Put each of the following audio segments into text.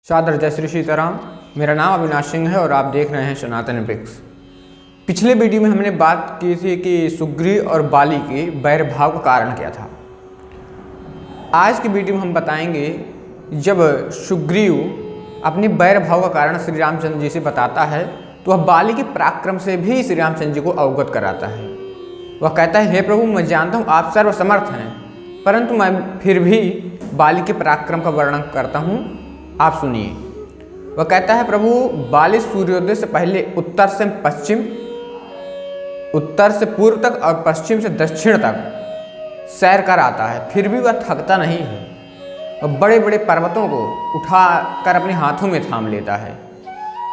सादर जय श्री सीताराम। मेरा नाम अविनाश सिंह है और आप देख रहे हैं सनातन एपिक्स। पिछले वीडियो में हमने बात की थी कि सुग्रीव और बाली के बैर भाव का कारण क्या था। आज की वीडियो में हम बताएंगे जब सुग्रीव अपने बैर भाव का कारण श्री रामचंद्र जी से बताता है तो वह बाली के पराक्रम से भी श्री रामचंद्र जी को अवगत कराता है। वह कहता है, हे प्रभु, मैं जानता हूँ आप सर्वसमर्थ हैं, परंतु मैं फिर भी बाली के पराक्रम का वर्णन करता हूँ, आप सुनिए। वह कहता है, प्रभु, बाली सूर्योदय से पहले उत्तर से पश्चिम, उत्तर से पूर्व तक और पश्चिम से दक्षिण तक सैर कर आता है, फिर भी वह थकता नहीं है। वह बड़े बड़े पर्वतों को उठा कर अपने हाथों में थाम लेता है,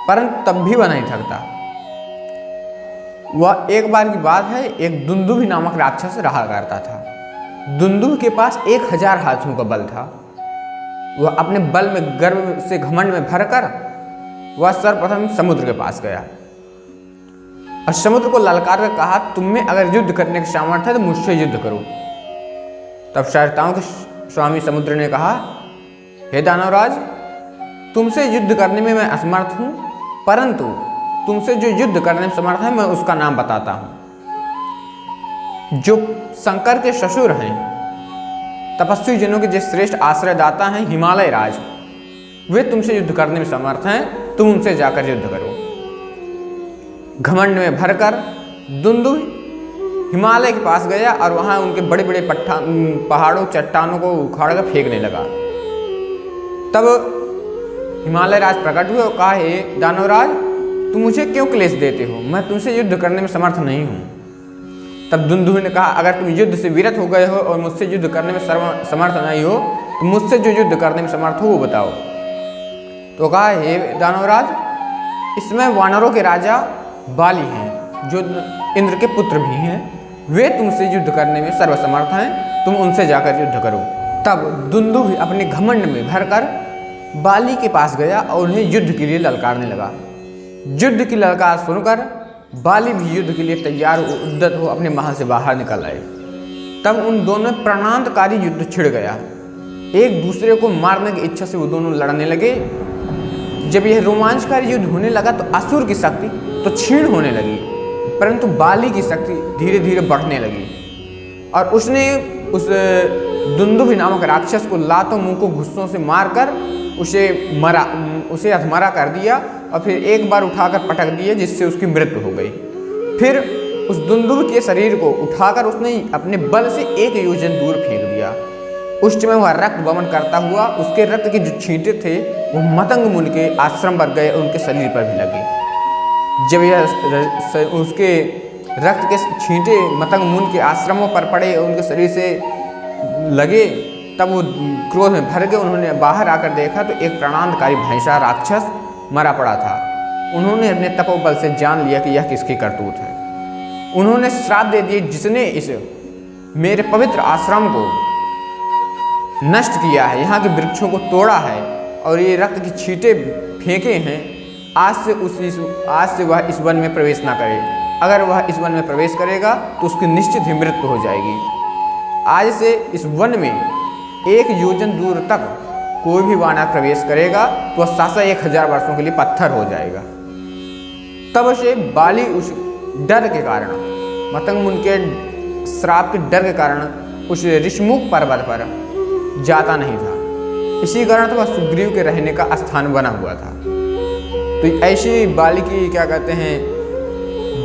परंतु तब भी वह नहीं थकता। वह एक बार की बात है, एक दुंदुभि नामक राक्षस रहा करता था। दुंदुभि के पास 1000 हाथियों का बल था। वह अपने बल में गर्व से घमंड में भरकर वह सर्वप्रथम समुद्र के पास गया और समुद्र को ललकार कर कहा, तुम में अगर युद्ध करने की सामर्थ्य है तो मुझसे युद्ध करो। तब शारदाओं के स्वामी समुद्र ने कहा, हे दानवराज, तुमसे युद्ध करने में मैं असमर्थ हूं, परंतु तुमसे जो युद्ध करने में समर्थ है मैं उसका नाम बताता हूं। जो शंकर के ससुर हैं, तपस्वी जनों के जो श्रेष्ठ आश्रयदाता हैं, हिमालय राज, वे तुमसे युद्ध करने में समर्थ हैं, तुम उनसे जाकर युद्ध करो। घमंड में भरकर दुंदुभि हिमालय के पास गया और वहां उनके बड़े बड़े पहाड़ों चट्टानों को उखाड़ कर फेंकने लगा। तब हिमालय राज प्रकट हुए और कहा, हे दानवराज, तुम मुझे क्यों क्लेश देते हो? मैं तुमसे युद्ध करने में समर्थ नहीं हूं। तब दुंदुभि ने कहा, अगर तुम युद्ध से विरत हो गए हो और मुझसे युद्ध करने में समर्थ नहीं हो तो मुझसे जो युद्ध करने में समर्थ हो वो बताओ। तो कहा, हे दानवराज, इसमें वानरों के राजा बाली हैं, जो इंद्र के पुत्र भी हैं, वे तुमसे युद्ध करने में सर्वसमर्थ हैं, तुम उनसे जाकर युद्ध करो। तब दुंदुभि अपने घमंड में भरकर बाली के पास गया और उन्हें युद्ध के लिए ललकारने लगा। युद्ध की ललकार सुनकर बाली भी युद्ध के लिए तैयार उद्यत हो अपने महल से बाहर निकल आए। तब उन दोनों में प्राणांतकारी युद्ध छिड़ गया। एक दूसरे को मारने की इच्छा से वो दोनों लड़ने लगे। जब यह रोमांचकारी युद्ध होने लगा तो असुर की शक्ति तो क्षीण होने लगी, परंतु बाली की शक्ति धीरे धीरे बढ़ने लगी और उसने उस दुंदुभि नामक राक्षस को लातों मुंह को घुस्सों से मारकर उसे अधमरा कर दिया और फिर एक बार उठाकर पटक दिए, जिससे उसकी मृत्यु हो गई। फिर उस दुंदुभि के शरीर को उठाकर उसने अपने बल से 1 योजन दूर फेंक दिया। उस समय वह रक्त वमन करता हुआ उसके रक्त के जो छींटे थे वो मतंग मुनि के आश्रम पर गए और उनके शरीर पर भी लगे। जब यह उसके रक्त के छींटे मतंग मुनि के आश्रमों पर पड़े और उनके शरीर से लगे, तब वो क्रोध में भर गए। उन्होंने बाहर आकर देखा तो एक प्राणांतकारी भैंसा राक्षस मरा पड़ा था। उन्होंने अपने तपोबल से जान लिया कि यह किसकी करतूत है। उन्होंने श्राप दे दिए, जिसने इस मेरे पवित्र आश्रम को नष्ट किया है, यहाँ के वृक्षों को तोड़ा है और ये रक्त की छींटे फेंके हैं, आज से वह इस वन में प्रवेश ना करे। अगर वह इस वन में प्रवेश करेगा तो उसकी निश्चित ही मृत्यु हो जाएगी। आज से इस वन में 1 योजन दूर तक कोई भी वानर प्रवेश करेगा तो वह 1000 वर्षों के लिए पत्थर हो जाएगा। तब से बाली उस डर के कारण, मतंग मुनि के श्राप के डर के कारण उस ऋषमुख पर्वत पर जाता नहीं था। इसी कारण तो वह सुग्रीव के रहने का स्थान बना हुआ था। तो ऐसी बाली की क्या कहते हैं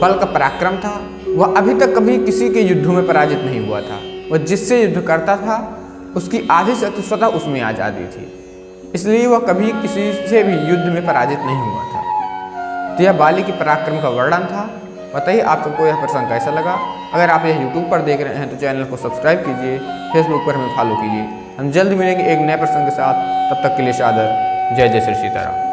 बल का पराक्रम था। वह अभी तक कभी किसी के युद्धों में पराजित नहीं हुआ था। वह जिससे युद्ध करता था उसकी आधी शक्ति स्वतः उसमें आ जाती थी, इसलिए वह कभी किसी से भी युद्ध में पराजित नहीं हुआ था। तो यह बाली की पराक्रम का वर्णन था। बताइए आप सबको यह प्रसंग कैसा लगा। अगर आप यह यूट्यूब पर देख रहे हैं तो चैनल को सब्सक्राइब कीजिए, फेसबुक पर हमें फॉलो कीजिए। हम जल्द मिलेंगे एक नए प्रसंग के साथ। तब तक के लिए सादर जय जय श्री सीताराम।